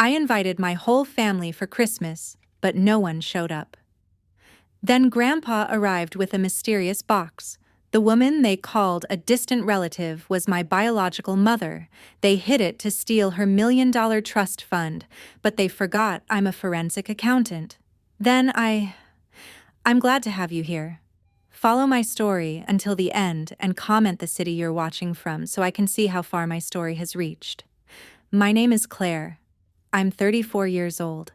I invited my whole family for Christmas, but no one showed up. Then Grandpa arrived with a mysterious box. The woman they called a distant relative was my biological mother. They hid it to steal her $1 million trust fund, but they forgot I'm a forensic accountant. Then I'm glad to have you here. Follow my story until the end and comment the city you're watching from so I can see how far my story has reached. My name is Claire. I'm 34 years old.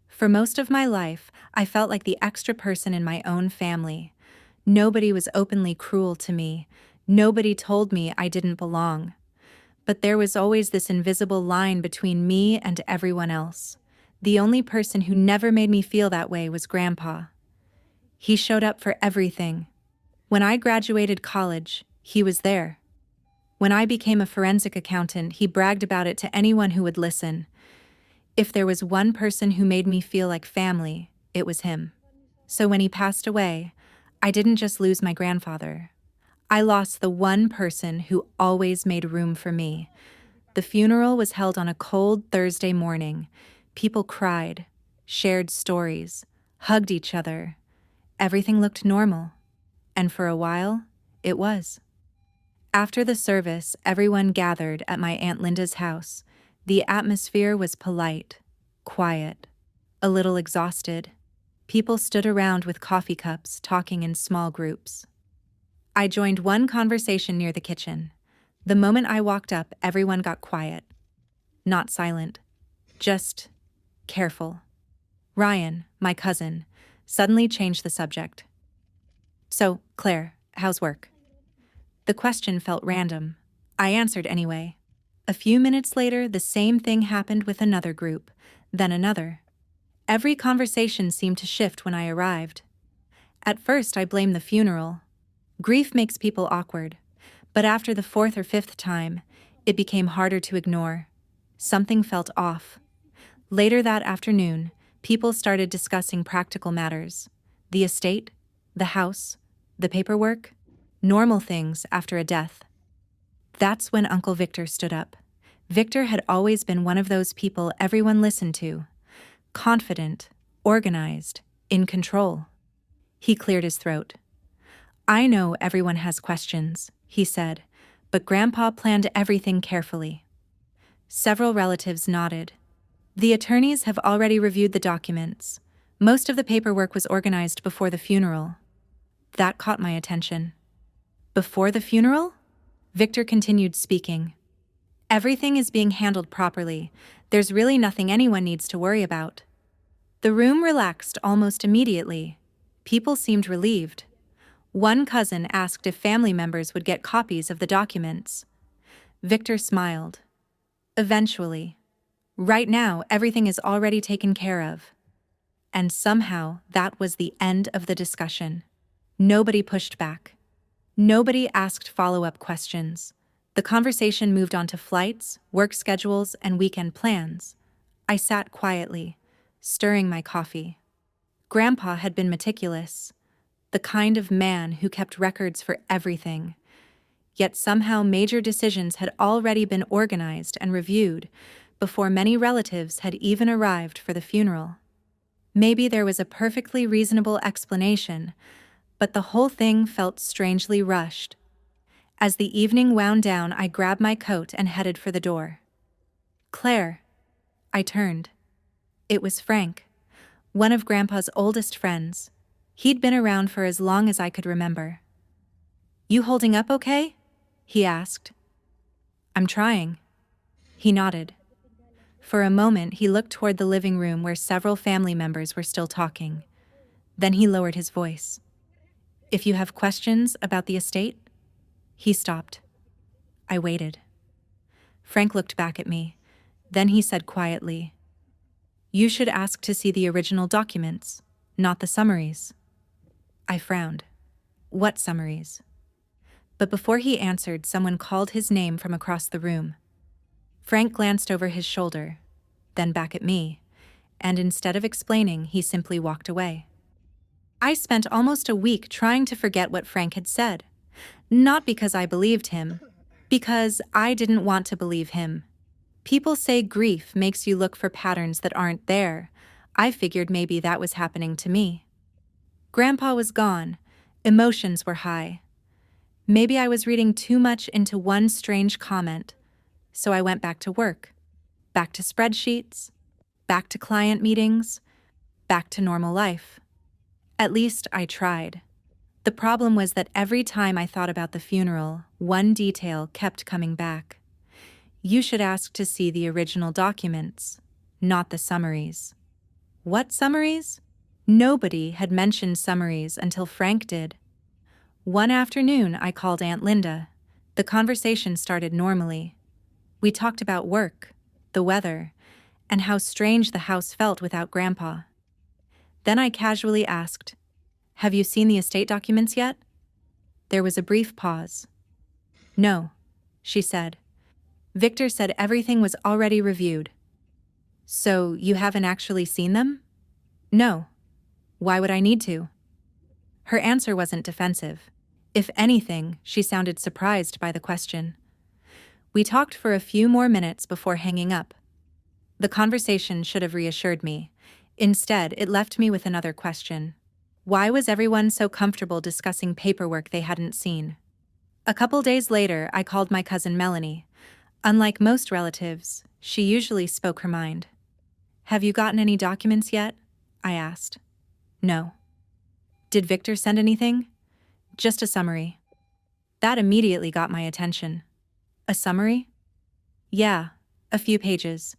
For most of my life, I felt like the extra person in my own family. Nobody was openly cruel to me. Nobody told me I didn't belong. But there was always this invisible line between me and everyone else. The only person who never made me feel that way was Grandpa. He showed up for everything. When I graduated college, he was there. When I became a forensic accountant, he bragged about it to anyone who would listen. If there was one person who made me feel like family, it was him. So when he passed away, I didn't just lose my grandfather. I lost the one person who always made room for me. The funeral was held on a cold Thursday morning. People cried, shared stories, hugged each other. Everything looked normal. And for a while, it was. After the service, everyone gathered at my Aunt Linda's house. The atmosphere was polite, quiet, a little exhausted. People stood around with coffee cups, talking in small groups. I joined one conversation near the kitchen. The moment I walked up, everyone got quiet. Not silent, just careful. Ryan, my cousin, suddenly changed the subject. "So, Claire, how's work?" The question felt random. I answered anyway. A few minutes later, the same thing happened with another group, then another. Every conversation seemed to shift when I arrived. At first, I blamed the funeral. Grief makes people awkward, but after the fourth or fifth time, it became harder to ignore. Something felt off. Later that afternoon, people started discussing practical matters. The estate, the house, the paperwork, normal things after a death. That's when Uncle Victor stood up. Victor had always been one of those people everyone listened to. Confident, organized, in control. He cleared his throat. "I know everyone has questions," he said, but Grandpa planned everything carefully. Several relatives nodded. "The attorneys have already reviewed the documents. Most of the paperwork was organized before the funeral." That caught my attention. "Before the funeral?" Victor continued speaking. "Everything is being handled properly. There's really nothing anyone needs to worry about." The room relaxed almost immediately. People seemed relieved. One cousin asked if family members would get copies of the documents. Victor smiled. "Eventually. Right now, everything is already taken care of." And somehow, that was the end of the discussion. Nobody pushed back. Nobody asked follow-up questions. The conversation moved on to flights, work schedules, and weekend plans. I sat quietly, stirring my coffee. Grandpa had been meticulous, the kind of man who kept records for everything. Yet somehow major decisions had already been organized and reviewed before many relatives had even arrived for the funeral. Maybe there was a perfectly reasonable explanation, but the whole thing felt strangely rushed. As the evening wound down, I grabbed my coat and headed for the door. "Claire." I turned. It was Frank, one of Grandpa's oldest friends. He'd been around for as long as I could remember. "You holding up okay?" he asked. "I'm trying." He nodded. For a moment, he looked toward the living room where several family members were still talking. Then he lowered his voice. "If you have questions about the estate?" He stopped. I waited. Frank looked back at me. Then he said quietly, "You should ask to see the original documents, not the summaries." I frowned. "What summaries?" But before he answered, someone called his name from across the room. Frank glanced over his shoulder, then back at me, and instead of explaining, he simply walked away. I spent almost a week trying to forget what Frank had said. Not because I believed him, because I didn't want to believe him. People say grief makes you look for patterns that aren't there. I figured maybe that was happening to me. Grandpa was gone. Emotions were high. Maybe I was reading too much into one strange comment, so I went back to work, back to spreadsheets, back to client meetings, back to normal life. At least I tried. The problem was that every time I thought about the funeral, one detail kept coming back. You should ask to see the original documents, not the summaries. What summaries? Nobody had mentioned summaries until Frank did. One afternoon, I called Aunt Linda. The conversation started normally. We talked about work, the weather, and how strange the house felt without Grandpa. Then I casually asked, "Have you seen the estate documents yet?" There was a brief pause. "No," she said. "Victor said everything was already reviewed." "So you haven't actually seen them?" "No. Why would I need to?" Her answer wasn't defensive. If anything, she sounded surprised by the question. We talked for a few more minutes before hanging up. The conversation should have reassured me. Instead, it left me with another question. Why was everyone so comfortable discussing paperwork they hadn't seen? A couple days later, I called my cousin Melanie. Unlike most relatives, she usually spoke her mind. "Have you gotten any documents yet?" I asked. "No." "Did Victor send anything?" "Just a summary." That immediately got my attention. "A summary?" "Yeah, a few pages."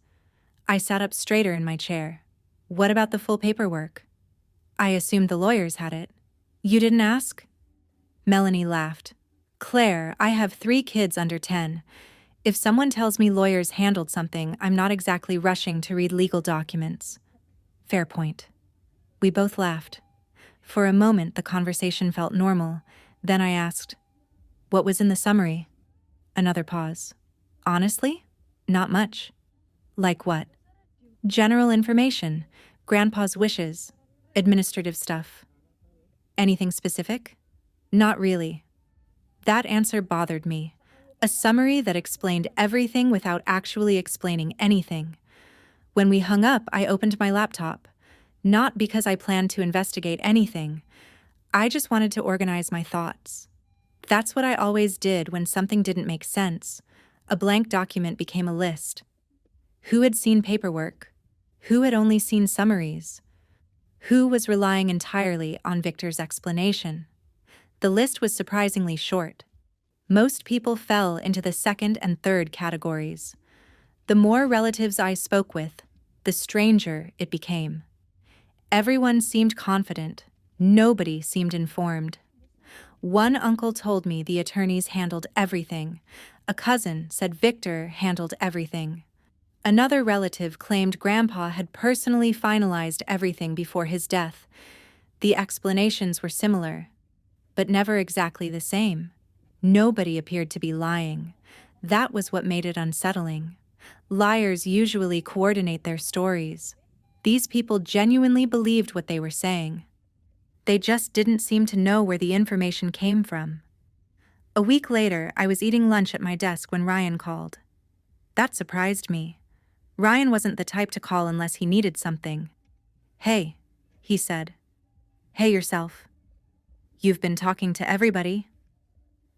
I sat up straighter in my chair. "What about the full paperwork?" "I assumed the lawyers had it." "You didn't ask?" Melanie laughed. "Claire, I have 3 kids under 10. If someone tells me lawyers handled something, I'm not exactly rushing to read legal documents." Fair point. We both laughed. For a moment, the conversation felt normal. Then I asked, "What was in the summary?" Another pause. "Honestly? Not much." "Like what?" "General information, Grandpa's wishes, administrative stuff." "Anything specific?" "Not really." That answer bothered me. A summary that explained everything without actually explaining anything. When we hung up, I opened my laptop. Not because I planned to investigate anything. I just wanted to organize my thoughts. That's what I always did when something didn't make sense. A blank document became a list. Who had seen paperwork? Who had only seen summaries? Who was relying entirely on Victor's explanation? The list was surprisingly short. Most people fell into the second and third categories. The more relatives I spoke with, the stranger it became. Everyone seemed confident. Nobody seemed informed. One uncle told me the attorneys handled everything. A cousin said Victor handled everything. Another relative claimed Grandpa had personally finalized everything before his death. The explanations were similar, but never exactly the same. Nobody appeared to be lying. That was what made it unsettling. Liars usually coordinate their stories. These people genuinely believed what they were saying. They just didn't seem to know where the information came from. A week later, I was eating lunch at my desk when Ryan called. That surprised me. Ryan wasn't the type to call unless he needed something. "Hey," he said. "Hey yourself. You've been talking to everybody."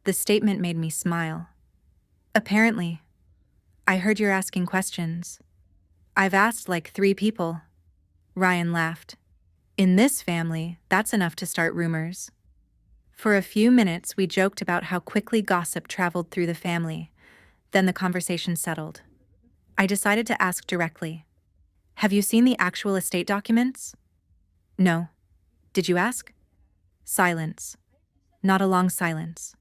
The statement made me smile. "Apparently. I heard you're asking questions." "I've asked like 3 people." Ryan laughed. "In this family, that's enough to start rumors." For a few minutes, we joked about how quickly gossip traveled through the family. Then the conversation settled. I decided to ask directly. "Have you seen the actual estate documents?" "No." "Did you ask?" Silence. Not a long silence.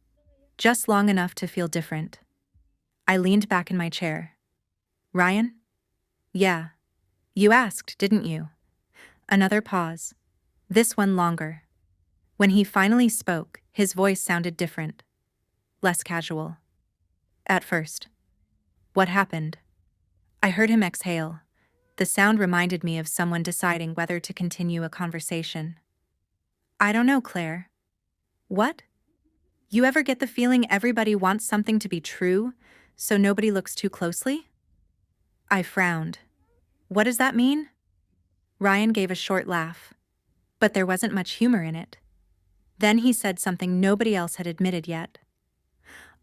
Just long enough to feel different. I leaned back in my chair. "Ryan?" "Yeah. You asked, didn't you?" Another pause. This one longer. When he finally spoke, his voice sounded different. Less casual. "At first." "What happened?" I heard him exhale. The sound reminded me of someone deciding whether to continue a conversation. "I don't know, Claire." "What?" "You ever get the feeling everybody wants something to be true, so nobody looks too closely?" I frowned. What does that mean? Ryan gave a short laugh, but there wasn't much humor in it. Then he said something nobody else had admitted yet.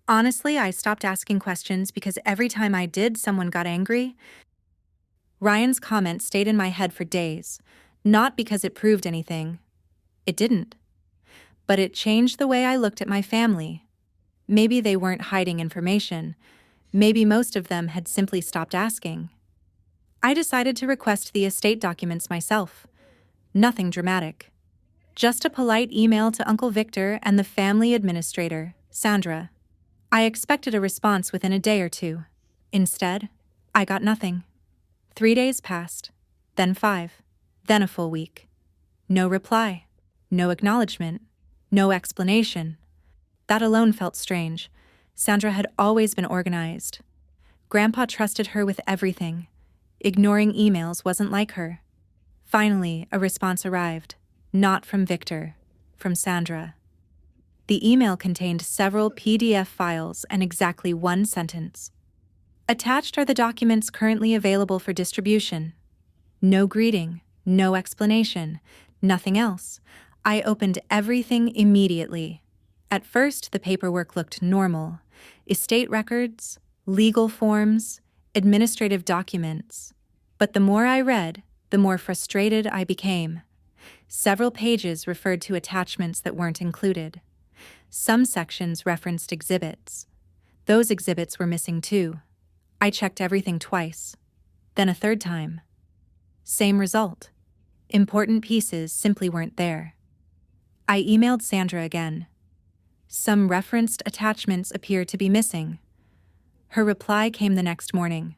Honestly, I stopped asking questions because every time I did, someone got angry. Ryan's comment stayed in my head for days, not because it proved anything. It didn't. But it changed the way I looked at my family. Maybe they weren't hiding information. Maybe most of them had simply stopped asking. I decided to request the estate documents myself. Nothing dramatic. Just a polite email to Uncle Victor and the family administrator, Sandra. I expected a response within a day or two. Instead, I got nothing. 3 days passed, then 5, then a full week. No reply, no acknowledgement, no explanation. That alone felt strange. Sandra had always been organized. Grandpa trusted her with everything. Ignoring emails wasn't like her. Finally, a response arrived. Not from Victor, from Sandra. The email contained several PDF files and exactly one sentence. Attached are the documents currently available for distribution. No greeting, no explanation, nothing else. I opened everything immediately. At first, the paperwork looked normal. Estate records, legal forms, administrative documents. But the more I read, the more frustrated I became. Several pages referred to attachments that weren't included. Some sections referenced exhibits. Those exhibits were missing too. I checked everything twice, then a third time. Same result. Important pieces simply weren't there. I emailed Sandra again. Some referenced attachments appear to be missing. Her reply came the next morning.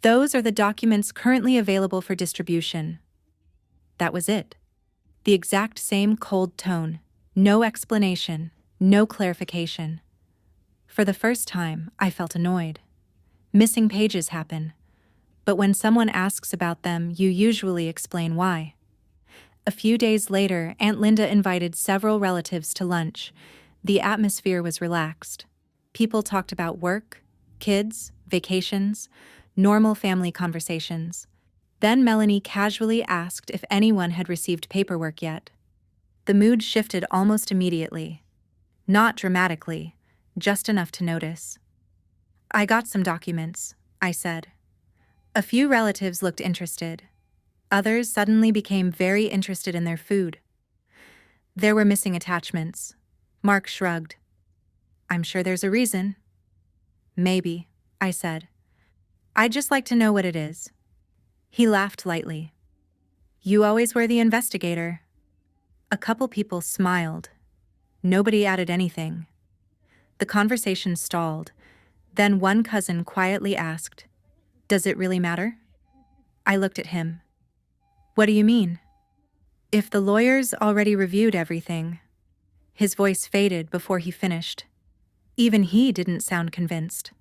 Those are the documents currently available for distribution. That was it. The exact same cold tone. No explanation, no clarification. For the first time, I felt annoyed. Missing pages happen, but when someone asks about them, you usually explain why. A few days later, Aunt Linda invited several relatives to lunch. The atmosphere was relaxed. People talked about work, kids, vacations, normal family conversations. Then Melanie casually asked if anyone had received paperwork yet. The mood shifted almost immediately. Not dramatically, just enough to notice. I got some documents, I said. A few relatives looked interested. Others suddenly became very interested in their food. There were missing attachments. Mark shrugged. I'm sure there's a reason. Maybe, I said. I'd just like to know what it is. He laughed lightly. You always were the investigator. A couple people smiled. Nobody added anything. The conversation stalled. Then one cousin quietly asked, Does it really matter? I looked at him. What do you mean? If the lawyers already reviewed everything. His voice faded before he finished. Even he didn't sound convinced.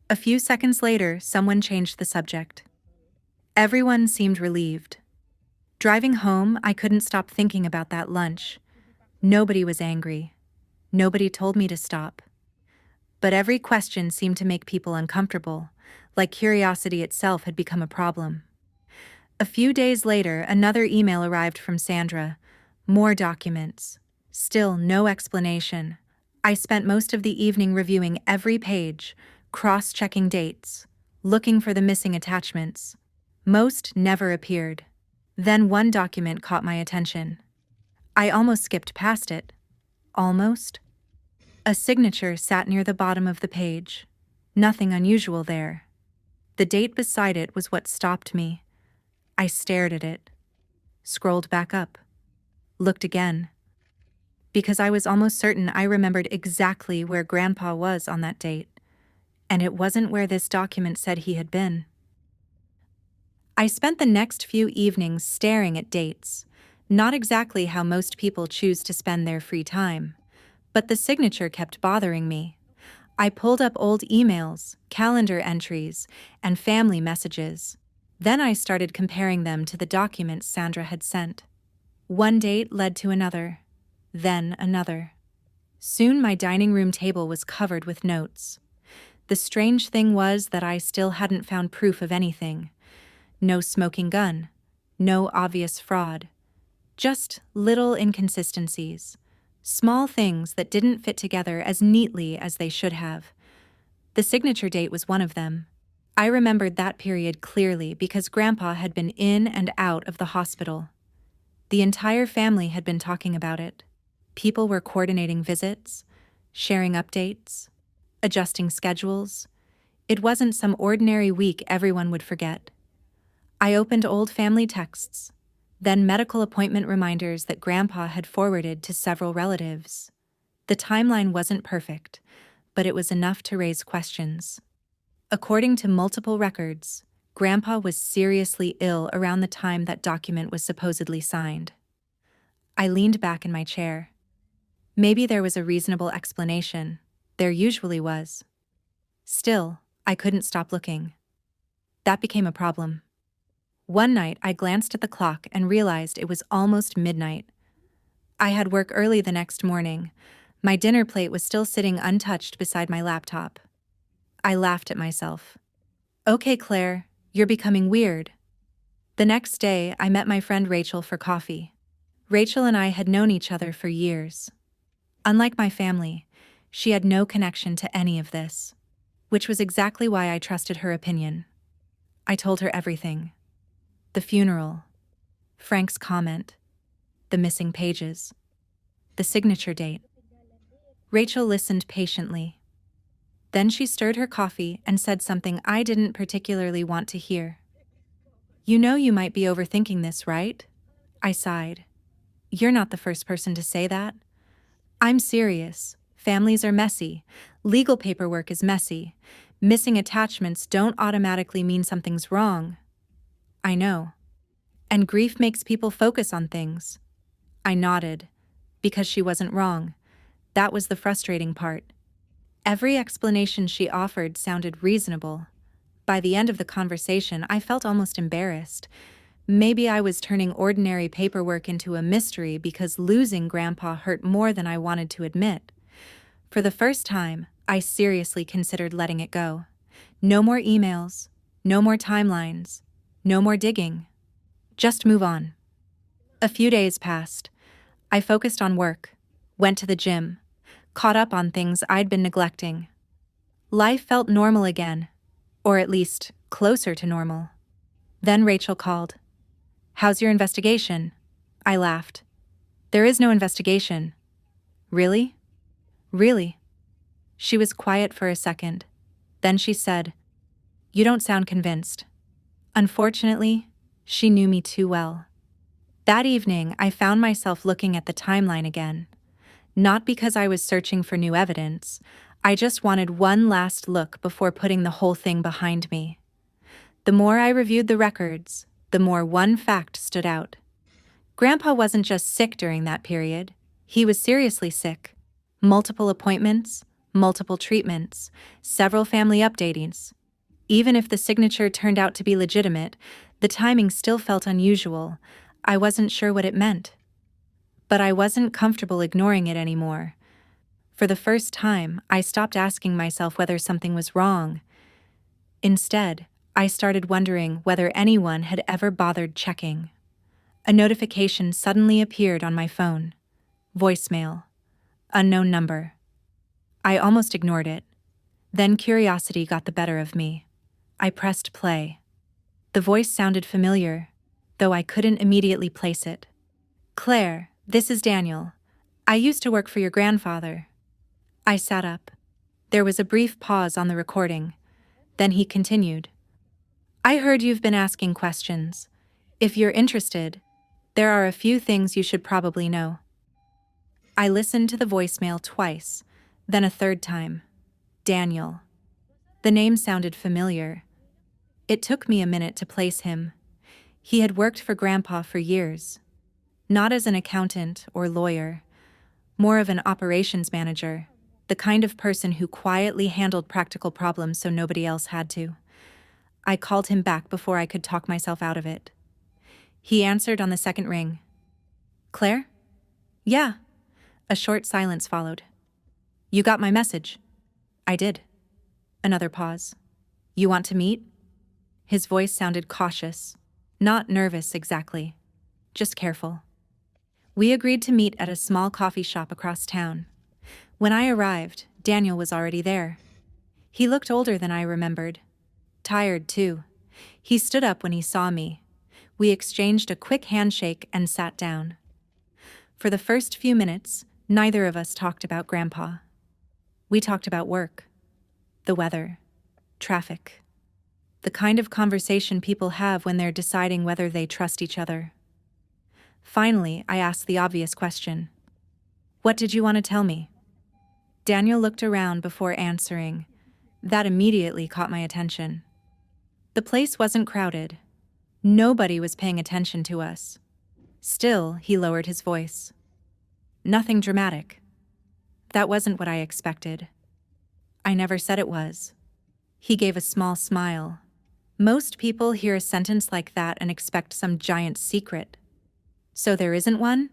A few seconds later, someone changed the subject. Everyone seemed relieved. Driving home, I couldn't stop thinking about that lunch. Nobody was angry. Nobody told me to stop. But every question seemed to make people uncomfortable, like curiosity itself had become a problem. A few days later, another email arrived from Sandra. More documents. Still no explanation. I spent most of the evening reviewing every page, cross-checking dates, looking for the missing attachments. Most never appeared. Then one document caught my attention. I almost skipped past it. Almost. A signature sat near the bottom of the page. Nothing unusual there. The date beside it was what stopped me. I stared at it. Scrolled back up. Looked again. Because I was almost certain I remembered exactly where Grandpa was on that date. And it wasn't where this document said he had been. I spent the next few evenings staring at dates. Not exactly how most people choose to spend their free time. But the signature kept bothering me. I pulled up old emails, calendar entries, and family messages. Then I started comparing them to the documents Sandra had sent. One date led to another, then another. Soon my dining room table was covered with notes. The strange thing was that I still hadn't found proof of anything. No smoking gun, no obvious fraud. Just little inconsistencies. Small things that didn't fit together as neatly as they should have. The signature date was one of them. I remembered that period clearly because Grandpa had been in and out of the hospital. The entire family had been talking about it. People were coordinating visits, sharing updates, adjusting schedules. It wasn't some ordinary week everyone would forget. I opened old family texts, then medical appointment reminders that Grandpa had forwarded to several relatives. The timeline wasn't perfect, but it was enough to raise questions. According to multiple records, Grandpa was seriously ill around the time that document was supposedly signed. I leaned back in my chair. Maybe there was a reasonable explanation. There usually was. Still, I couldn't stop looking. That became a problem. One night, I glanced at the clock and realized it was almost midnight. I had work early the next morning. My dinner plate was still sitting untouched beside my laptop. I laughed at myself. Okay, Claire, you're becoming weird. The next day, I met my friend Rachel for coffee. Rachel and I had known each other for years. Unlike my family, she had no connection to any of this, which was exactly why I trusted her opinion. I told her everything. The funeral, Frank's comment, the missing pages, the signature date. Rachel listened patiently. Then she stirred her coffee and said something I didn't particularly want to hear. You know you might be overthinking this, right? I sighed. You're not the first person to say that. I'm serious. Families are messy. Legal paperwork is messy. Missing attachments don't automatically mean something's wrong. I know. And grief makes people focus on things. I nodded, because she wasn't wrong. That was the frustrating part. Every explanation she offered sounded reasonable. By the end of the conversation, I felt almost embarrassed. Maybe I was turning ordinary paperwork into a mystery because losing Grandpa hurt more than I wanted to admit. For the first time, I seriously considered letting it go. No more emails, no more timelines, no more digging. Just move on. A few days passed. I focused on work, went to the gym, caught up on things I'd been neglecting. Life felt normal again, or at least closer to normal. Then Rachel called. How's your investigation? I laughed. There is no investigation. Really? Really? She was quiet for a second. Then she said, You don't sound convinced. Unfortunately, she knew me too well. That evening, I found myself looking at the timeline again. Not because I was searching for new evidence. I just wanted one last look before putting the whole thing behind me. The more I reviewed the records, the more one fact stood out. Grandpa wasn't just sick during that period. He was seriously sick. Multiple appointments, multiple treatments, several family updatings. Even if the signature turned out to be legitimate, the timing still felt unusual. I wasn't sure what it meant. But I wasn't comfortable ignoring it anymore. For the first time, I stopped asking myself whether something was wrong. Instead, I started wondering whether anyone had ever bothered checking. A notification suddenly appeared on my phone. Voicemail. Unknown number. I almost ignored it. Then curiosity got the better of me. I pressed play. The voice sounded familiar, though I couldn't immediately place it. Claire, this is Daniel. I used to work for your grandfather. I sat up. There was a brief pause on the recording. Then he continued. I heard you've been asking questions. If you're interested, there are a few things you should probably know. I listened to the voicemail twice, then a third time. Daniel. The name sounded familiar. It took me a minute to place him. He had worked for Grandpa for years. Not as an accountant or lawyer, more of an operations manager, the kind of person who quietly handled practical problems so nobody else had to. I called him back before I could talk myself out of it. He answered on the second ring. Claire? Yeah. A short silence followed. You got my message? I did. Another pause. You want to meet? His voice sounded cautious. Not nervous exactly. Just careful. We agreed to meet at a small coffee shop across town. When I arrived, Daniel was already there. He looked older than I remembered. Tired, too. He stood up when he saw me. We exchanged a quick handshake and sat down. For the first few minutes, neither of us talked about Grandpa. We talked about work, the weather, traffic, the kind of conversation people have when they're deciding whether they trust each other. Finally, I asked the obvious question. What did you want to tell me? Daniel looked around before answering. That immediately caught my attention. The place wasn't crowded. Nobody was paying attention to us. Still, he lowered his voice. Nothing dramatic. That wasn't what I expected. I never said it was. He gave a small smile. Most people hear a sentence like that and expect some giant secret. So there isn't one?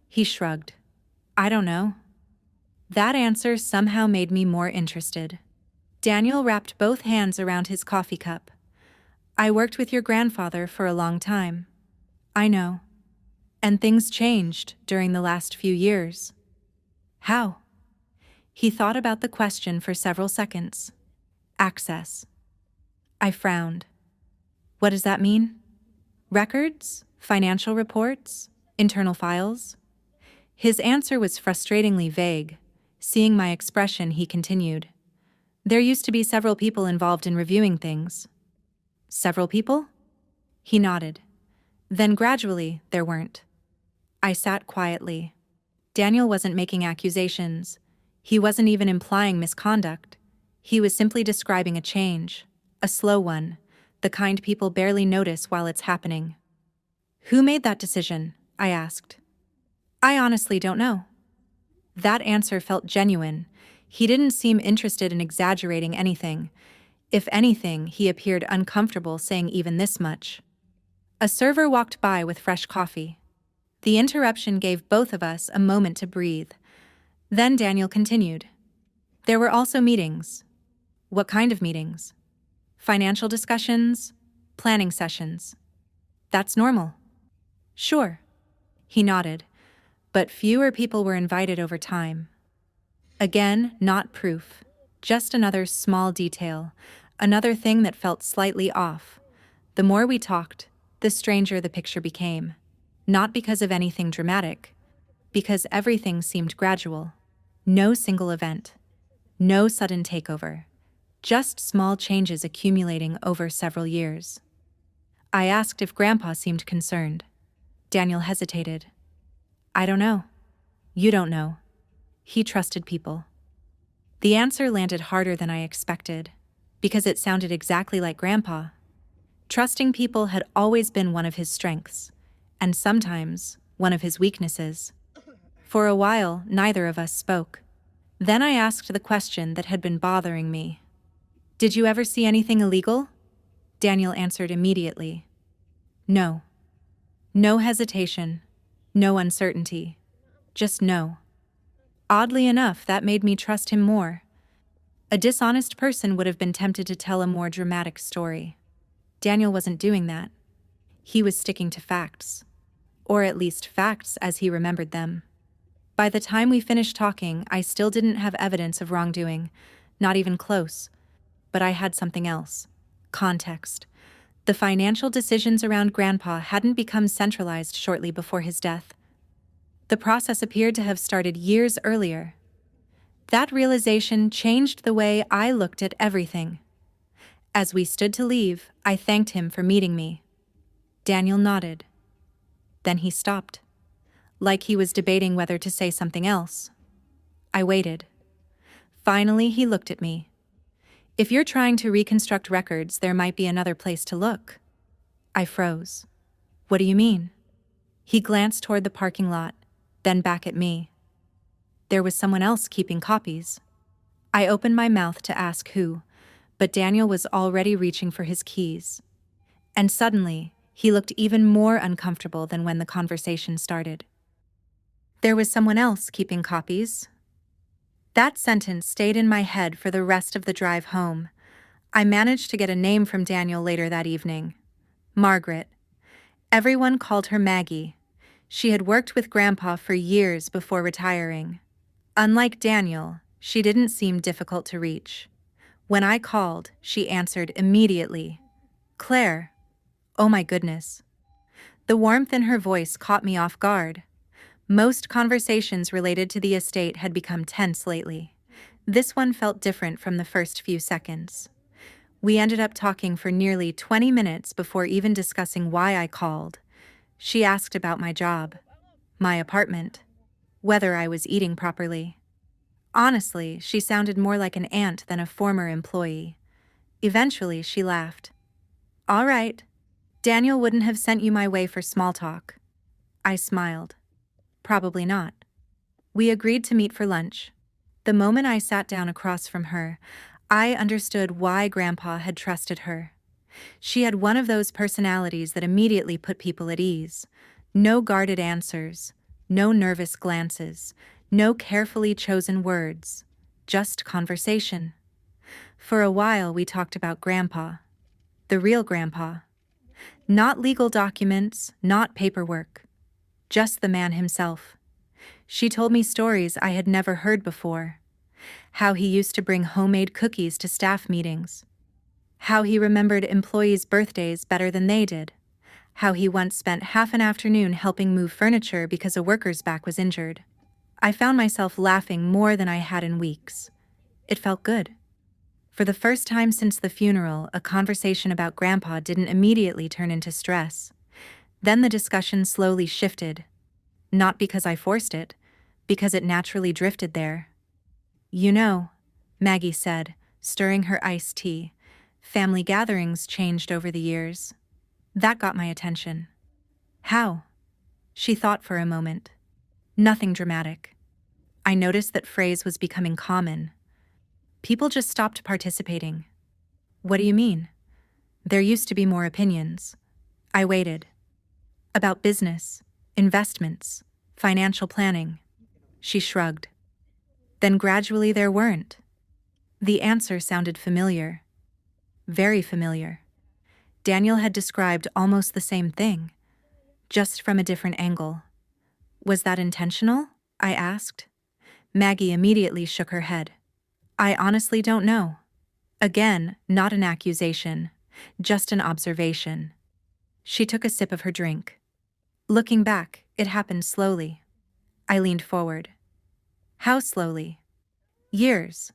He shrugged. I don't know. That answer somehow made me more interested. Daniel wrapped both hands around his coffee cup. I worked with your grandfather for a long time. I know. And things changed during the last few years. How? He thought about the question for several seconds. Access. I frowned. What does that mean? Records? Financial reports? Internal files? His answer was frustratingly vague. Seeing my expression, he continued. There used to be several people involved in reviewing things. Several people? He nodded. Then gradually, there weren't. I sat quietly. Daniel wasn't making accusations. He wasn't even implying misconduct. He was simply describing a change, a slow one, the kind people barely notice while it's happening. Who made that decision? I asked. I honestly don't know. That answer felt genuine. He didn't seem interested in exaggerating anything. If anything, he appeared uncomfortable saying even this much. A server walked by with fresh coffee. The interruption gave both of us a moment to breathe. Then Daniel continued. There were also meetings. What kind of meetings? Financial discussions? Planning sessions? That's normal. Sure. He nodded. But fewer people were invited over time. Again, not proof. Just another small detail. Another thing that felt slightly off. The more we talked, the stranger the picture became. Not because of anything dramatic. Because everything seemed gradual. No single event. No sudden takeover. Just small changes accumulating over several years. I asked if Grandpa seemed concerned. Daniel hesitated. I don't know. You don't know. He trusted people. The answer landed harder than I expected, because it sounded exactly like Grandpa. Trusting people had always been one of his strengths, and sometimes one of his weaknesses. For a while, neither of us spoke. Then I asked the question that had been bothering me. Did you ever see anything illegal? Daniel answered immediately. No. No hesitation. No uncertainty. Just no. Oddly enough, that made me trust him more. A dishonest person would have been tempted to tell a more dramatic story. Daniel wasn't doing that. He was sticking to facts. Or at least facts as he remembered them. By the time we finished talking, I still didn't have evidence of wrongdoing, not even close. But I had something else. Context. The financial decisions around Grandpa hadn't become centralized shortly before his death. The process appeared to have started years earlier. That realization changed the way I looked at everything. As we stood to leave, I thanked him for meeting me. Daniel nodded. Then he stopped, like he was debating whether to say something else. I waited. Finally, he looked at me. If you're trying to reconstruct records, there might be another place to look. I froze. What do you mean? He glanced toward the parking lot, then back at me. There was someone else keeping copies. I opened my mouth to ask who, but Daniel was already reaching for his keys. And suddenly, he looked even more uncomfortable than when the conversation started. There was someone else keeping copies. That sentence stayed in my head for the rest of the drive home. I managed to get a name from Daniel later that evening. Margaret. Everyone called her Maggie. She had worked with Grandpa for years before retiring. Unlike Daniel, she didn't seem difficult to reach. When I called, she answered immediately. Claire. Oh my goodness. The warmth in her voice caught me off guard. Most conversations related to the estate had become tense lately. This one felt different from the first few seconds. We ended up talking for nearly 20 minutes before even discussing why I called. She asked about my job, my apartment, whether I was eating properly. Honestly, she sounded more like an aunt than a former employee. Eventually, she laughed. All right. Daniel wouldn't have sent you my way for small talk. I smiled. Probably not. We agreed to meet for lunch. The moment I sat down across from her, I understood why Grandpa had trusted her. She had one of those personalities that immediately put people at ease. No guarded answers, no nervous glances, no carefully chosen words, just conversation. For a while we talked about Grandpa, the real Grandpa. Not legal documents, not paperwork, just the man himself. She told me stories I had never heard before. How he used to bring homemade cookies to staff meetings. How he remembered employees' birthdays better than they did. How he once spent half an afternoon helping move furniture because a worker's back was injured. I found myself laughing more than I had in weeks. It felt good. For the first time since the funeral, a conversation about Grandpa didn't immediately turn into stress. Then the discussion slowly shifted. Not because I forced it, because it naturally drifted there. You know, Maggie said, stirring her iced tea, family gatherings changed over the years. That got my attention. How? She thought for a moment. Nothing dramatic. I noticed that phrase was becoming common. People just stopped participating. What do you mean? There used to be more opinions. I waited. About business, investments, financial planning. She shrugged. Then gradually there weren't. The answer sounded familiar. Very familiar. Daniel had described almost the same thing, just from a different angle. Was that intentional? I asked. Maggie immediately shook her head. I honestly don't know. Again, not an accusation, just an observation. She took a sip of her drink. Looking back, it happened slowly. I leaned forward. How slowly? Years.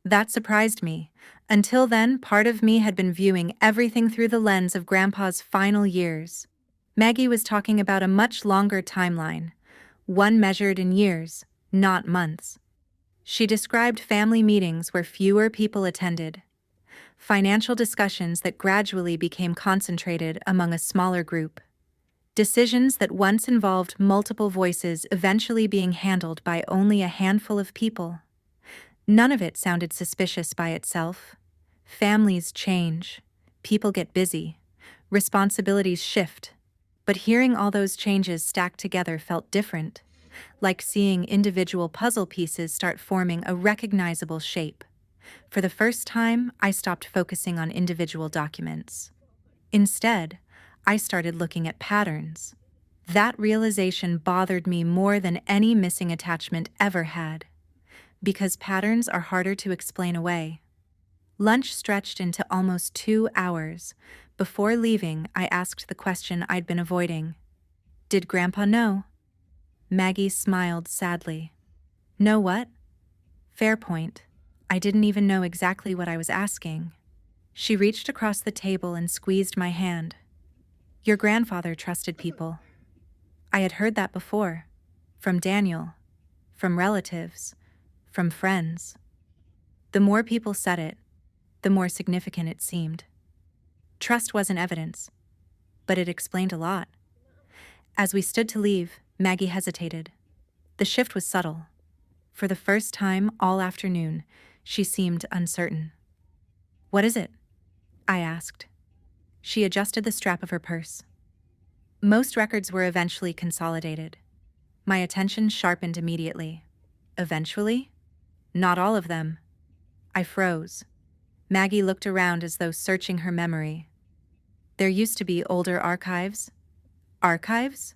That surprised me. Until then, part of me had been viewing everything through the lens of Grandpa's final years. Maggie was talking about a much longer timeline, one measured in years, not months. She described family meetings where fewer people attended, financial discussions that gradually became concentrated among a smaller group, decisions that once involved multiple voices eventually being handled by only a handful of people. None of it sounded suspicious by itself. Families change, people get busy, responsibilities shift, but hearing all those changes stacked together felt different. Like seeing individual puzzle pieces start forming a recognizable shape. For the first time, I stopped focusing on individual documents. Instead, I started looking at patterns. That realization bothered me more than any missing attachment ever had, because patterns are harder to explain away. Lunch stretched into almost 2 hours. Before leaving, I asked the question I'd been avoiding. Did Grandpa know? Maggie smiled sadly. Know what? Fair point. I didn't even know exactly what I was asking. She reached across the table and squeezed my hand. Your grandfather trusted people. I had heard that before. From Daniel. From relatives. From friends. The more people said it, the more significant it seemed. Trust wasn't evidence, but it explained a lot. As we stood to leave, Maggie hesitated. The shift was subtle. For the first time all afternoon, she seemed uncertain. What is it? I asked. She adjusted the strap of her purse. Most records were eventually consolidated. My attention sharpened immediately. Eventually? Not all of them. I froze. Maggie looked around as though searching her memory. There used to be older archives. Archives?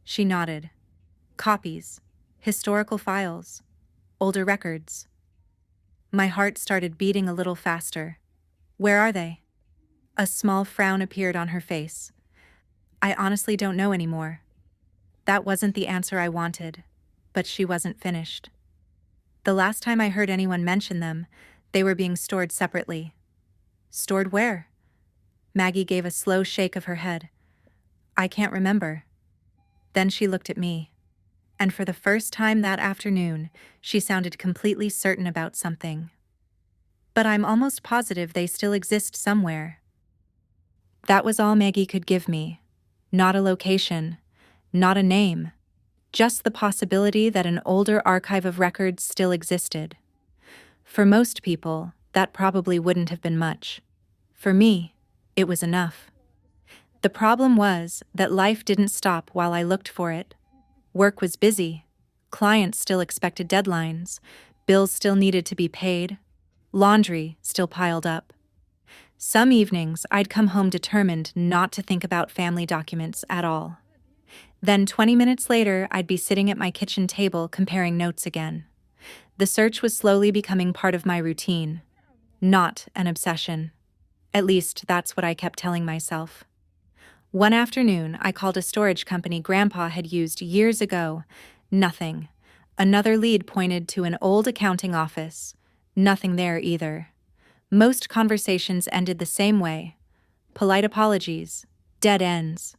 She nodded. Copies. Historical files. Older records. My heart started beating a little faster. Where are they? A small frown appeared on her face. I honestly don't know anymore. That wasn't the answer I wanted, but she wasn't finished. The last time I heard anyone mention them, they were being stored separately. Stored where? Maggie gave a slow shake of her head. I can't remember. Then she looked at me. And for the first time that afternoon, she sounded completely certain about something. But I'm almost positive they still exist somewhere. That was all Maggie could give me. Not a location, not a name, just the possibility that an older archive of records still existed. For most people, that probably wouldn't have been much. For me, it was enough. The problem was that life didn't stop while I looked for it. Work was busy. Clients still expected deadlines. Bills still needed to be paid. Laundry still piled up. Some evenings, I'd come home determined not to think about family documents at all. Then 20 minutes later, I'd be sitting at my kitchen table comparing notes again. The search was slowly becoming part of my routine, not an obsession. At least, that's what I kept telling myself. One afternoon, I called a storage company Grandpa had used years ago. Nothing. Another lead pointed to an old accounting office. Nothing there either. Most conversations ended the same way. Polite apologies. Dead ends.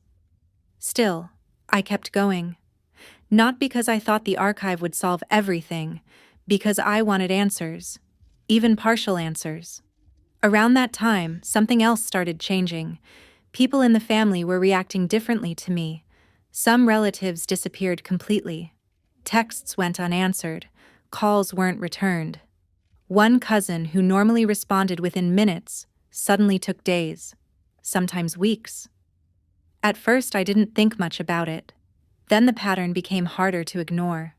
Still, I kept going. Not because I thought the archive would solve everything, because I wanted answers. Even partial answers. Around that time, something else started changing. People in the family were reacting differently to me. Some relatives disappeared completely. Texts went unanswered. Calls weren't returned. One cousin who normally responded within minutes suddenly took days, sometimes weeks. At first, I didn't think much about it. Then the pattern became harder to ignore.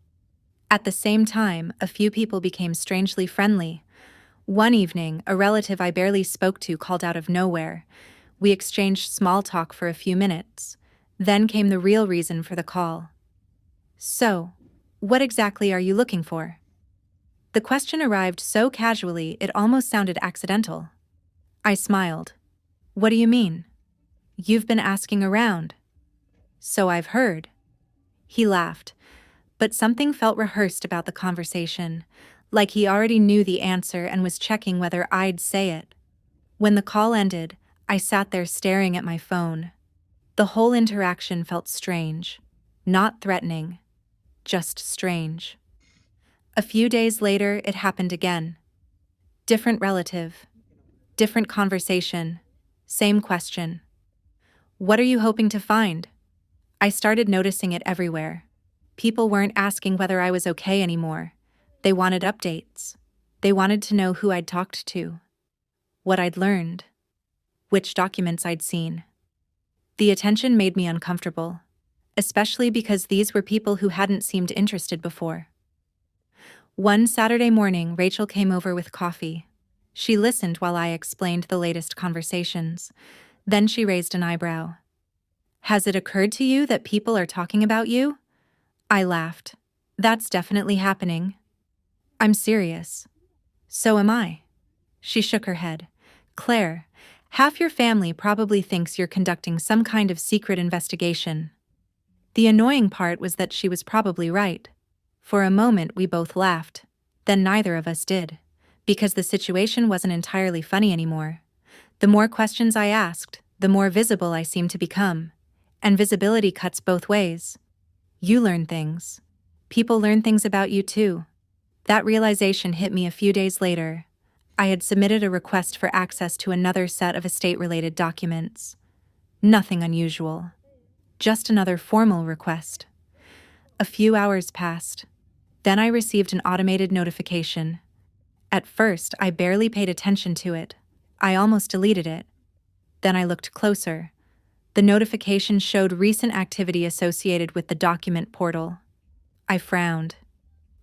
At the same time, a few people became strangely friendly. One evening, a relative I barely spoke to called out of nowhere. We exchanged small talk for a few minutes. Then came the real reason for the call. So, what exactly are you looking for? The question arrived so casually it almost sounded accidental. I smiled. What do you mean? You've been asking around. So I've heard. He laughed, but something felt rehearsed about the conversation, like he already knew the answer and was checking whether I'd say it. When the call ended, I sat there staring at my phone. The whole interaction felt strange. Not threatening. Just strange. A few days later, it happened again. Different relative. Different conversation. Same question. What are you hoping to find? I started noticing it everywhere. People weren't asking whether I was okay anymore. They wanted updates. They wanted to know who I'd talked to. What I'd learned. Which documents I'd seen. The attention made me uncomfortable, especially because these were people who hadn't seemed interested before. One Saturday morning, Rachel came over with coffee. She listened while I explained the latest conversations. Then she raised an eyebrow. Has it occurred to you that people are talking about you? I laughed. That's definitely happening. I'm serious. So am I. She shook her head. Claire, half your family probably thinks you're conducting some kind of secret investigation. The annoying part was that she was probably right. For a moment we both laughed. Then neither of us did. Because the situation wasn't entirely funny anymore. The more questions I asked, the more visible I seemed to become. And visibility cuts both ways. You learn things. People learn things about you too. That realization hit me a few days later. I had submitted a request for access to another set of estate-related documents. Nothing unusual. Just another formal request. A few hours passed. Then I received an automated notification. At first, I barely paid attention to it. I almost deleted it. Then I looked closer. The notification showed recent activity associated with the document portal. I frowned.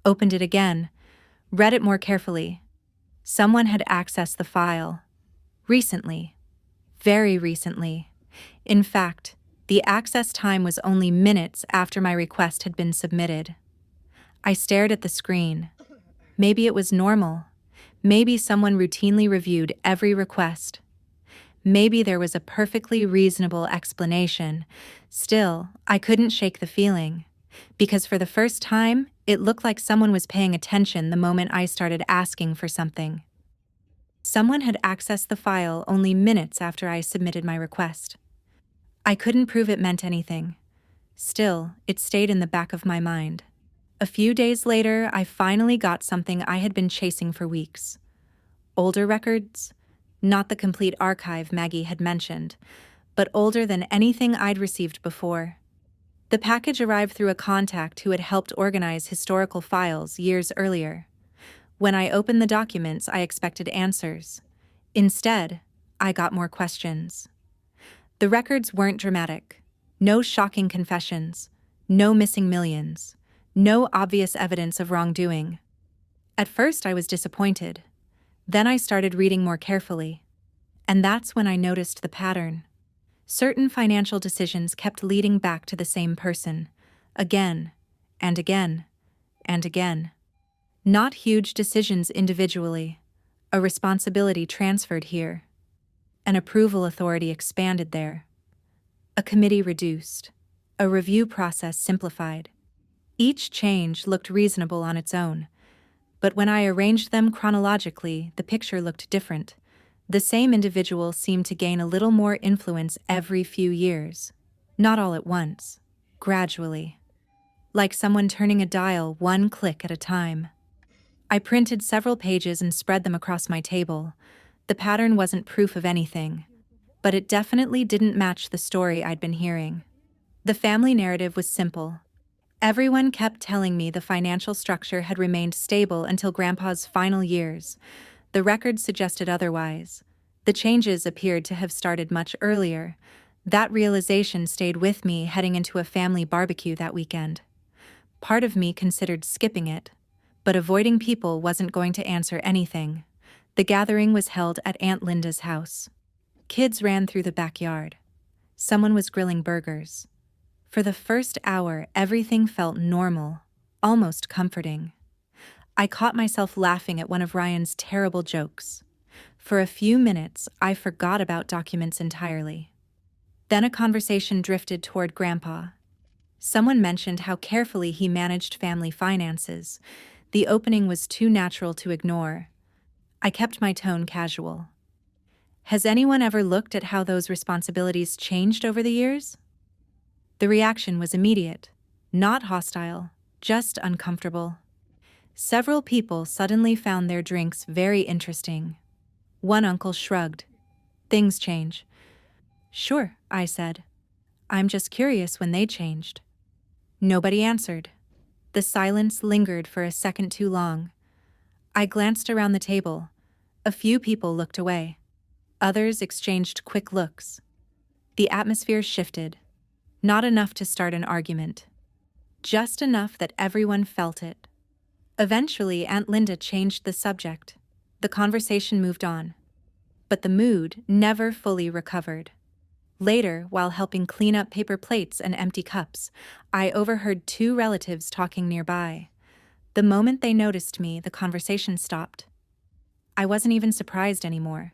Opened it again. Read it more carefully. Someone had accessed the file. Recently. Very recently. In fact, the access time was only minutes after my request had been submitted. I stared at the screen. Maybe it was normal. Maybe someone routinely reviewed every request. Maybe there was a perfectly reasonable explanation. Still, I couldn't shake the feeling. Because for the first time, it looked like someone was paying attention the moment I started asking for something. Someone had accessed the file only minutes after I submitted my request. I couldn't prove it meant anything. Still, it stayed in the back of my mind. A few days later, I finally got something I had been chasing for weeks. Older records? Not the complete archive Maggie had mentioned, but older than anything I'd received before. The package arrived through a contact who had helped organize historical files years earlier. When I opened the documents, I expected answers. Instead, I got more questions. The records weren't dramatic. No shocking confessions. No missing millions. No obvious evidence of wrongdoing. At first, I was disappointed. Then I started reading more carefully. And that's when I noticed the pattern. Certain financial decisions kept leading back to the same person. Again, and again, and again. Not huge decisions individually. A responsibility transferred here. An approval authority expanded there. A committee reduced. A review process simplified. Each change looked reasonable on its own. But when I arranged them chronologically, the picture looked different. The same individual seemed to gain a little more influence every few years. Not all at once. Gradually. Like someone turning a dial one click at a time. I printed several pages and spread them across my table. The pattern wasn't proof of anything, but it definitely didn't match the story I'd been hearing. The family narrative was simple. Everyone kept telling me the financial structure had remained stable until Grandpa's final years. The records suggested otherwise. The changes appeared to have started much earlier. That realization stayed with me heading into a family barbecue that weekend. Part of me considered skipping it, but avoiding people wasn't going to answer anything. The gathering was held at Aunt Linda's house. Kids ran through the backyard. Someone was grilling burgers. For the first hour, everything felt normal, almost comforting. I caught myself laughing at one of Ryan's terrible jokes. For a few minutes, I forgot about documents entirely. Then a conversation drifted toward Grandpa. Someone mentioned how carefully he managed family finances. The opening was too natural to ignore. I kept my tone casual. Has anyone ever looked at how those responsibilities changed over the years? The reaction was immediate, not hostile, just uncomfortable. Several people suddenly found their drinks very interesting. One uncle shrugged. Things change. Sure, I said. I'm just curious when they changed. Nobody answered. The silence lingered for a second too long. I glanced around the table. A few people looked away. Others exchanged quick looks. The atmosphere shifted. Not enough to start an argument. Just enough that everyone felt it. Eventually, Aunt Linda changed the subject. The conversation moved on. But the mood never fully recovered. Later, while helping clean up paper plates and empty cups, I overheard two relatives talking nearby. The moment they noticed me, the conversation stopped. I wasn't even surprised anymore.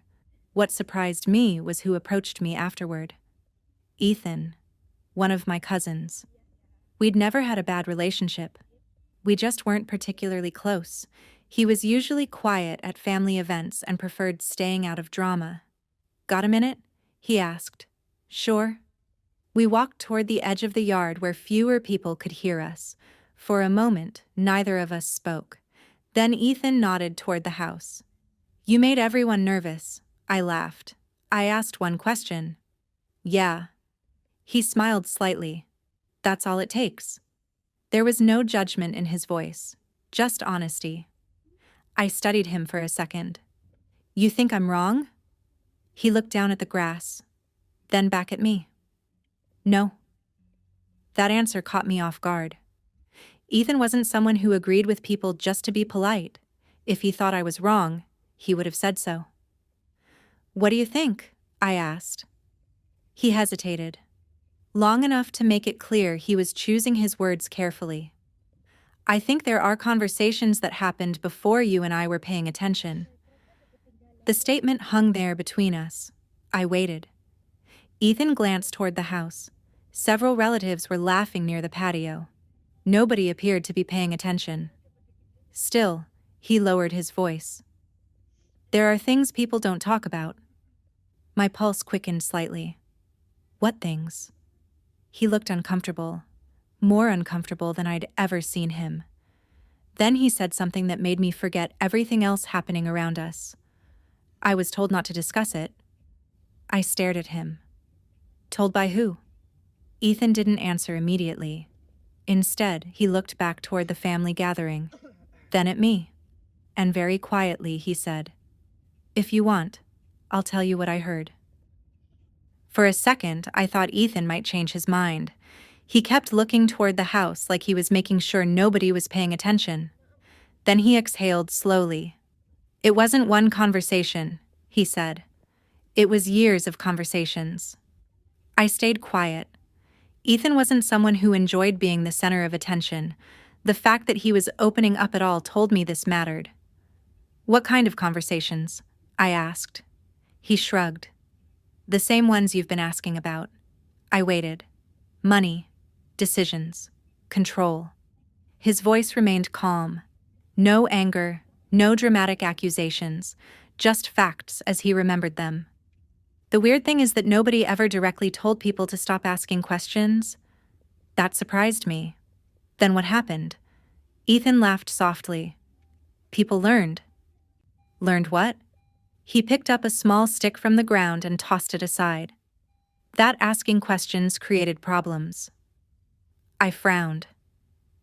What surprised me was who approached me afterward. Ethan, one of my cousins. We'd never had a bad relationship. We just weren't particularly close. He was usually quiet at family events and preferred staying out of drama. Got a minute? He asked. Sure. We walked toward the edge of the yard where fewer people could hear us. For a moment, neither of us spoke. Then Ethan nodded toward the house. You made everyone nervous. I laughed. I asked one question. Yeah. He smiled slightly. That's all it takes. There was no judgment in his voice, just honesty. I studied him for a second. You think I'm wrong? He looked down at the grass, then back at me. No. That answer caught me off guard. Ethan wasn't someone who agreed with people just to be polite. If he thought I was wrong, he would have said so. "What do you think?" I asked. He hesitated, long enough to make it clear he was choosing his words carefully. "I think there are conversations that happened before you and I were paying attention." The statement hung there between us. I waited. Ethan glanced toward the house. Several relatives were laughing near the patio. Nobody appeared to be paying attention. Still, he lowered his voice. "There are things people don't talk about." My pulse quickened slightly. "What things?" He looked uncomfortable, more uncomfortable than I'd ever seen him. Then he said something that made me forget everything else happening around us. "I was told not to discuss it." I stared at him. "Told by who?" Ethan didn't answer immediately. Instead, he looked back toward the family gathering, then at me. And very quietly he said, "If you want, I'll tell you what I heard." For a second, I thought Ethan might change his mind. He kept looking toward the house like he was making sure nobody was paying attention. Then he exhaled slowly. "It wasn't one conversation," he said. "It was years of conversations." I stayed quiet. Ethan wasn't someone who enjoyed being the center of attention. The fact that he was opening up at all told me this mattered. "What kind of conversations?" I asked. He shrugged. "The same ones you've been asking about." I waited. "Money, decisions, control." His voice remained calm. No anger, no dramatic accusations, just facts as he remembered them. The weird thing is that nobody ever directly told people to stop asking questions. That surprised me. "Then what happened?" Ethan laughed softly. "People learned." "Learned what?" He picked up a small stick from the ground and tossed it aside. "That asking questions created problems." I frowned.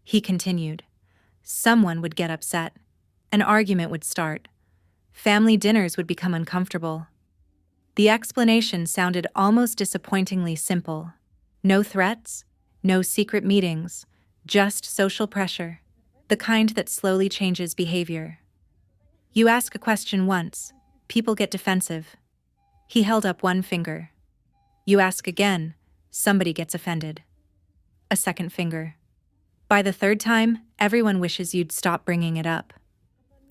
He continued. "Someone would get upset. An argument would start. Family dinners would become uncomfortable." The explanation sounded almost disappointingly simple. No threats, no secret meetings, just social pressure, the kind that slowly changes behavior. You ask a question once, people get defensive. He held up one finger. You ask again, somebody gets offended. A second finger. By the third time, everyone wishes you'd stop bringing it up.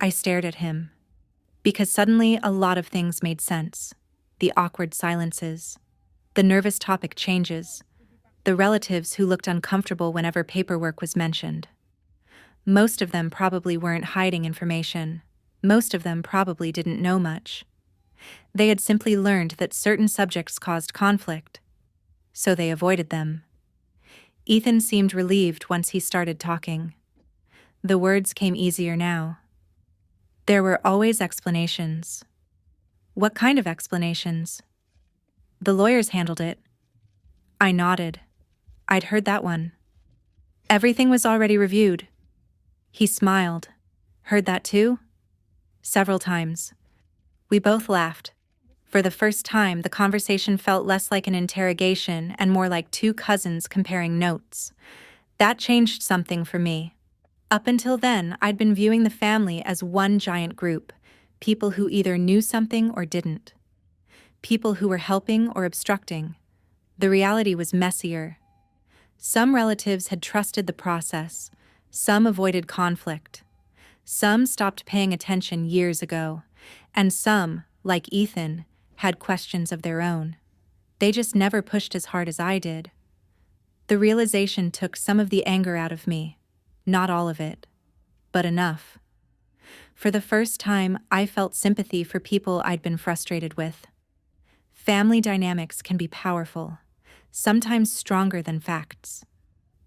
I stared at him. Because suddenly a lot of things made sense. The awkward silences. The nervous topic changes. The relatives who looked uncomfortable whenever paperwork was mentioned. Most of them probably weren't hiding information. Most of them probably didn't know much. They had simply learned that certain subjects caused conflict, so they avoided them. Ethan seemed relieved once he started talking. The words came easier now. There were always explanations. What kind of explanations? The lawyers handled it. I nodded. I'd heard that one. Everything was already reviewed. He smiled. Heard that too? Several times. We both laughed. For the first time, the conversation felt less like an interrogation and more like two cousins comparing notes. That changed something for me. Up until then, I'd been viewing the family as one giant group, people who either knew something or didn't. People who were helping or obstructing. The reality was messier. Some relatives had trusted the process. Some avoided conflict. Some stopped paying attention years ago. And some, like Ethan, had questions of their own. They just never pushed as hard as I did. The realization took some of the anger out of me. Not all of it, but enough. For the first time, I felt sympathy for people I'd been frustrated with. Family dynamics can be powerful, sometimes stronger than facts.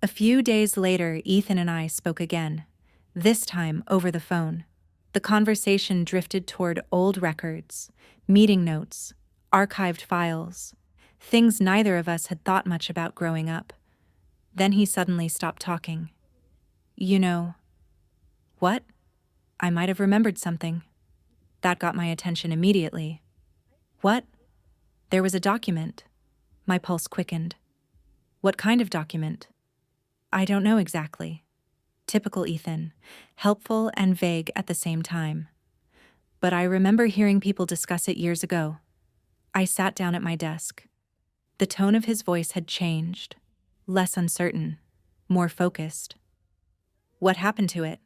A few days later, Ethan and I spoke again, this time over the phone. The conversation drifted toward old records, meeting notes, archived files, things neither of us had thought much about growing up. Then he suddenly stopped talking. You know. What? I might have remembered something. That got my attention immediately. What? There was a document. My pulse quickened. What kind of document? I don't know exactly. Typical Ethan, helpful and vague at the same time. But I remember hearing people discuss it years ago. I sat down at my desk. The tone of his voice had changed. Less uncertain, more focused. What happened to it?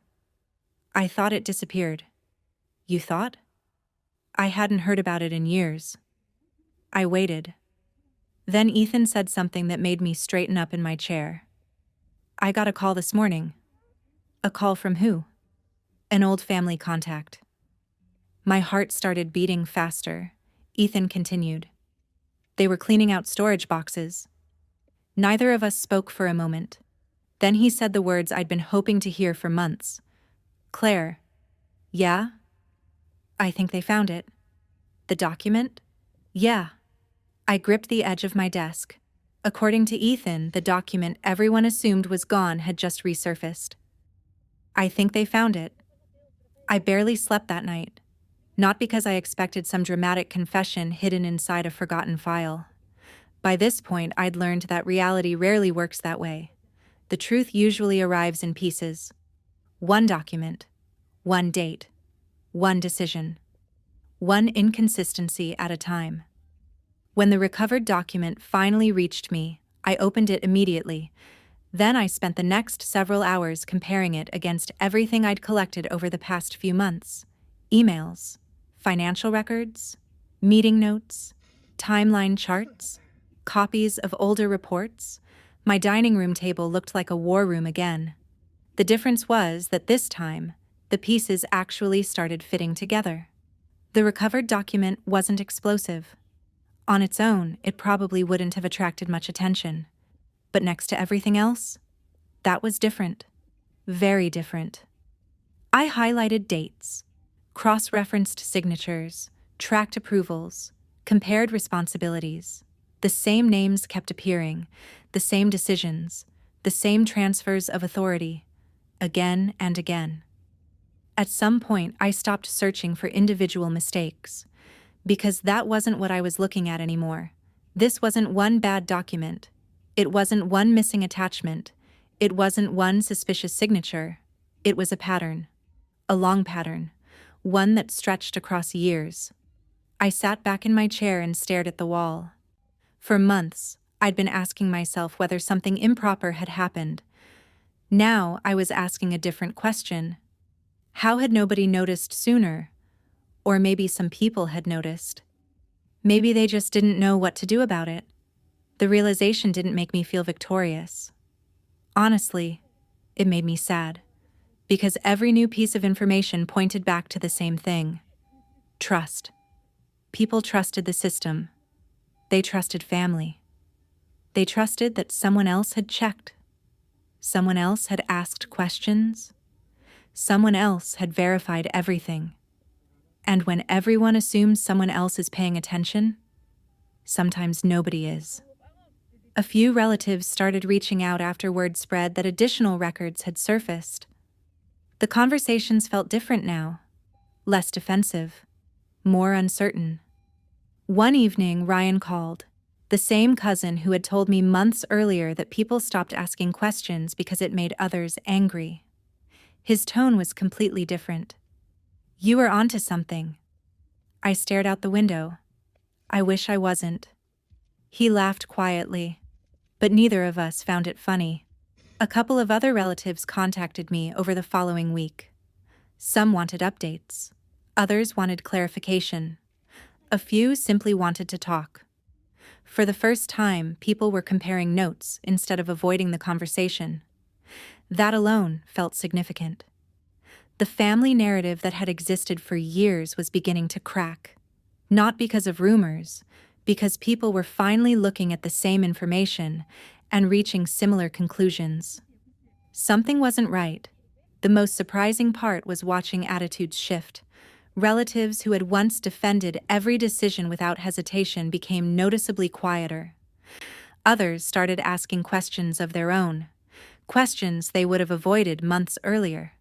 I thought it disappeared. You thought? I hadn't heard about it in years. I waited. Then Ethan said something that made me straighten up in my chair. I got a call this morning. A call from who? An old family contact. My heart started beating faster. Ethan continued. They were cleaning out storage boxes. Neither of us spoke for a moment. Then he said the words I'd been hoping to hear for months. Claire. Yeah? I think they found it. The document? Yeah. I gripped the edge of my desk. According to Ethan, the document everyone assumed was gone had just resurfaced. I think they found it. I barely slept that night. Not because I expected some dramatic confession hidden inside a forgotten file. By this point, I'd learned that reality rarely works that way. The truth usually arrives in pieces. One document, one date, one decision, one inconsistency at a time. When the recovered document finally reached me, I opened it immediately. Then I spent the next several hours comparing it against everything I'd collected over the past few months. Emails, financial records, meeting notes, timeline charts, copies of older reports. My dining room table looked like a war room again. The difference was that this time, the pieces actually started fitting together. The recovered document wasn't explosive. On its own, it probably wouldn't have attracted much attention. But next to everything else, that was different. Very different. I highlighted dates, cross-referenced signatures, tracked approvals, compared responsibilities. The same names kept appearing, the same decisions, the same transfers of authority, again and again. At some point, I stopped searching for individual mistakes, because that wasn't what I was looking at anymore. This wasn't one bad document. It wasn't one missing attachment. It wasn't one suspicious signature. It was a pattern. A long pattern. One that stretched across years. I sat back in my chair and stared at the wall. For months, I'd been asking myself whether something improper had happened. Now I was asking a different question. How had nobody noticed sooner? Or maybe some people had noticed. Maybe they just didn't know what to do about it. The realization didn't make me feel victorious. Honestly, it made me sad, because every new piece of information pointed back to the same thing. Trust. People trusted the system. They trusted family. They trusted that someone else had checked. Someone else had asked questions. Someone else had verified everything. And when everyone assumes someone else is paying attention, sometimes nobody is. A few relatives started reaching out after word spread that additional records had surfaced. The conversations felt different now, less defensive, more uncertain. One evening, Ryan called, the same cousin who had told me months earlier that people stopped asking questions because it made others angry. His tone was completely different. You were onto something. I stared out the window. I wish I wasn't. He laughed quietly, but neither of us found it funny. A couple of other relatives contacted me over the following week. Some wanted updates. Others wanted clarification. A few simply wanted to talk. For the first time, people were comparing notes instead of avoiding the conversation. That alone felt significant. The family narrative that had existed for years was beginning to crack. Not because of rumors, because people were finally looking at the same information and reaching similar conclusions. Something wasn't right. The most surprising part was watching attitudes shift. Relatives who had once defended every decision without hesitation became noticeably quieter. Others started asking questions of their own, questions they would have avoided months earlier.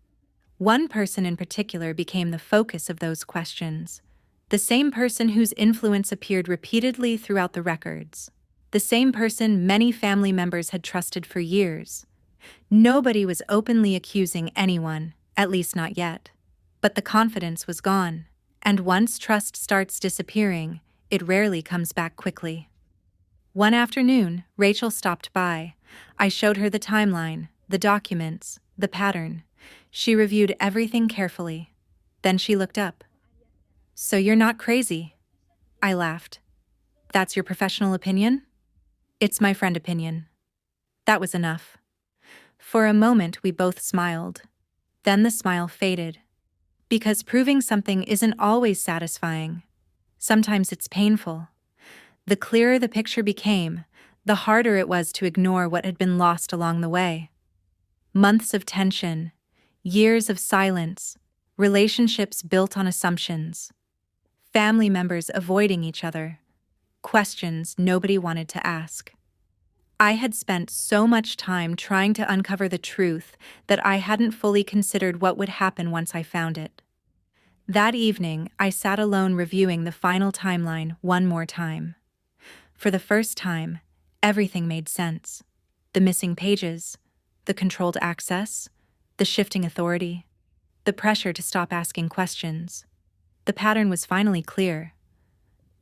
One person in particular became the focus of those questions, the same person whose influence appeared repeatedly throughout the records, the same person many family members had trusted for years, Nobody was openly accusing anyone, at least not yet. But the confidence was gone, and once trust starts disappearing, it rarely comes back quickly. One afternoon, Rachel stopped by. I showed her the timeline, the documents, the pattern. She reviewed everything carefully. Then she looked up. "So you're not crazy?" I laughed. "That's your professional opinion?" "It's my friend opinion." That was enough. For a moment, we both smiled. Then the smile faded. Because proving something isn't always satisfying. Sometimes it's painful. The clearer the picture became, the harder it was to ignore what had been lost along the way. Months of tension, years of silence, relationships built on assumptions, family members avoiding each other, questions nobody wanted to ask. I had spent so much time trying to uncover the truth that I hadn't fully considered what would happen once I found it. That evening, I sat alone reviewing the final timeline one more time. For the first time, everything made sense. The missing pages, the controlled access, the shifting authority, the pressure to stop asking questions. The pattern was finally clear.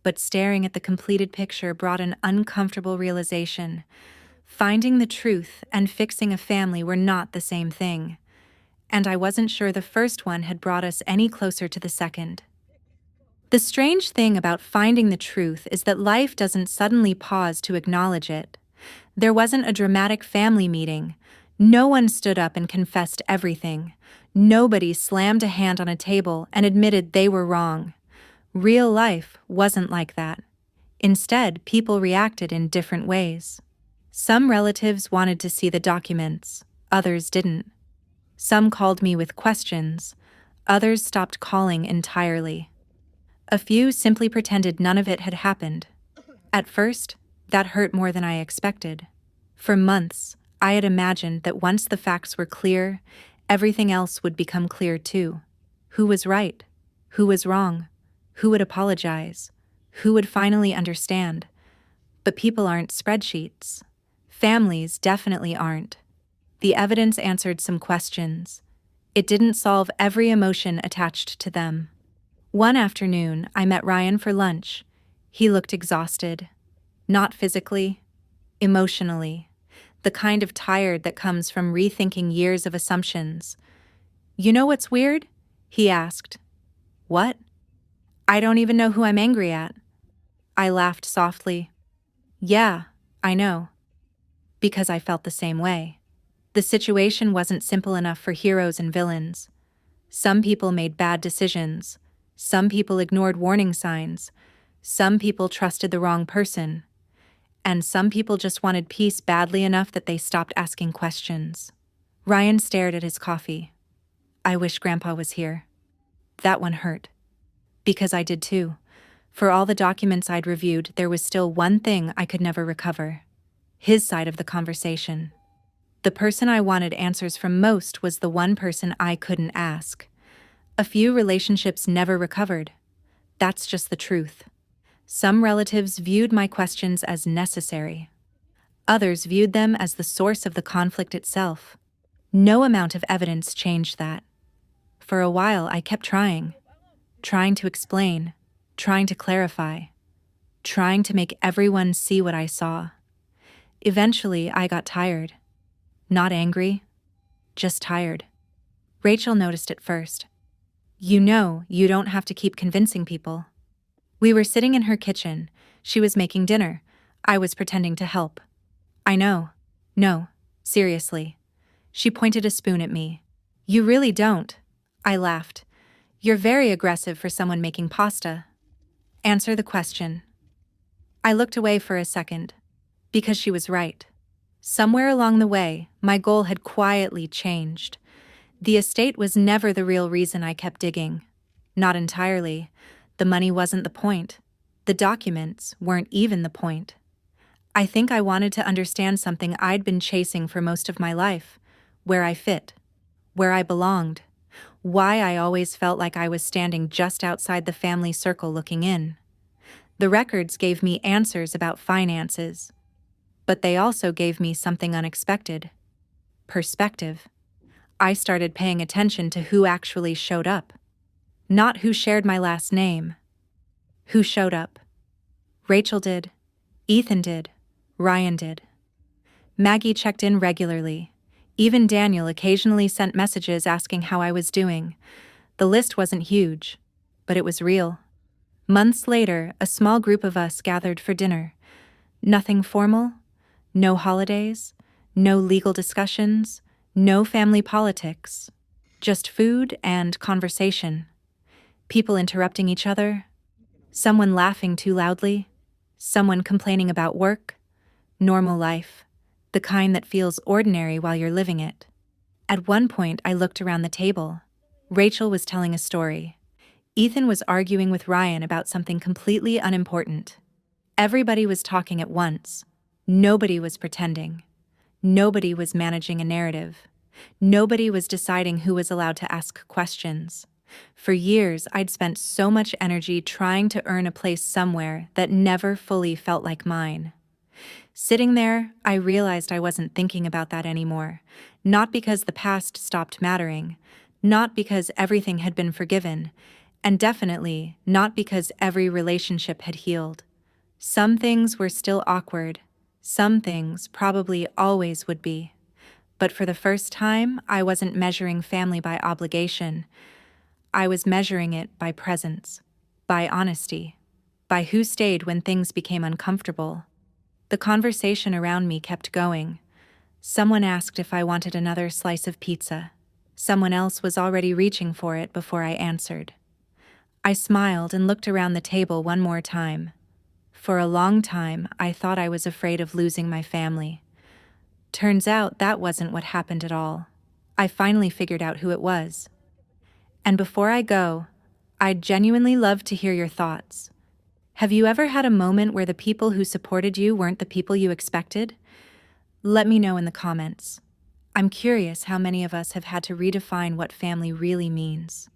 But staring at the completed picture brought an uncomfortable realization. Finding the truth and fixing a family were not the same thing, and I wasn't sure the first one had brought us any closer to the second. The strange thing about finding the truth is that life doesn't suddenly pause to acknowledge it. There wasn't a dramatic family meeting. No one stood up and confessed everything. Nobody slammed a hand on a table and admitted they were wrong. Real life wasn't like that. Instead, people reacted in different ways. Some relatives wanted to see the documents, others didn't. Some called me with questions, others stopped calling entirely. A few simply pretended none of it had happened. At first, that hurt more than I expected. For months, I had imagined that once the facts were clear, everything else would become clear too. Who was right? Who was wrong? Who would apologize? Who would finally understand? But people aren't spreadsheets. Families definitely aren't. The evidence answered some questions. It didn't solve every emotion attached to them. One afternoon, I met Ryan for lunch. He looked exhausted. Not physically, emotionally. The kind of tired that comes from rethinking years of assumptions. "You know what's weird?" he asked. "What?" "I don't even know who I'm angry at." I laughed softly. "Yeah, I know." Because I felt the same way. The situation wasn't simple enough for heroes and villains. Some people made bad decisions. Some people ignored warning signs. Some people trusted the wrong person. And some people just wanted peace badly enough that they stopped asking questions. Ryan stared at his coffee. "I wish Grandpa was here." That one hurt. Because I did too. For all the documents I'd reviewed, there was still one thing I could never recover. His side of the conversation. The person I wanted answers from most was the one person I couldn't ask. A few relationships never recovered. That's just the truth. Some relatives viewed my questions as necessary. Others viewed them as the source of the conflict itself. No amount of evidence changed that. For a while, I kept trying to explain, trying to clarify, trying to make everyone see what I saw. Eventually, I got tired. Not angry, just tired. Rachel noticed it first. "You know, you don't have to keep convincing people." We were sitting in her kitchen. She was making dinner. I was pretending to help. "I know. No, seriously." She pointed a spoon at me. "You really don't." I laughed. "You're very aggressive for someone making pasta." "Answer the question." I looked away for a second. Because she was right. Somewhere along the way, my goal had quietly changed. The estate was never the real reason I kept digging. Not entirely. The money wasn't the point. The documents weren't even the point. I think I wanted to understand something I'd been chasing for most of my life. Where I fit. Where I belonged. Why I always felt like I was standing just outside the family circle looking in. The records gave me answers about finances. But they also gave me something unexpected. perspective. I started paying attention to who actually showed up. Not who shared my last name. Who showed up. Rachel did. Ethan did. Ryan did. Maggie checked in regularly. Even Daniel occasionally sent messages asking how I was doing. The list wasn't huge, but it was real. Months later, a small group of us gathered for dinner. Nothing formal, no holidays, no legal discussions, no family politics. Just food and conversation. People interrupting each other. Someone laughing too loudly. Someone complaining about work. Normal life. The kind that feels ordinary while you're living it. At one point, I looked around the table. Rachel was telling a story. Ethan was arguing with Ryan about something completely unimportant. Everybody was talking at once. Nobody was pretending. Nobody was managing a narrative. Nobody was deciding who was allowed to ask questions. For years, I'd spent so much energy trying to earn a place somewhere that never fully felt like mine. Sitting there, I realized I wasn't thinking about that anymore. Not because the past stopped mattering, not because everything had been forgiven, and definitely not because every relationship had healed. Some things were still awkward. Some things probably always would be. But for the first time, I wasn't measuring family by obligation. I was measuring it by presence, by honesty, by who stayed when things became uncomfortable. The conversation around me kept going. Someone asked if I wanted another slice of pizza. Someone else was already reaching for it before I answered. I smiled and looked around the table one more time. For a long time, I thought I was afraid of losing my family. Turns out that wasn't what happened at all. I finally figured out who it was. And before I go, I'd genuinely love to hear your thoughts. Have you ever had a moment where the people who supported you weren't the people you expected? Let me know in the comments. I'm curious how many of us have had to redefine what family really means.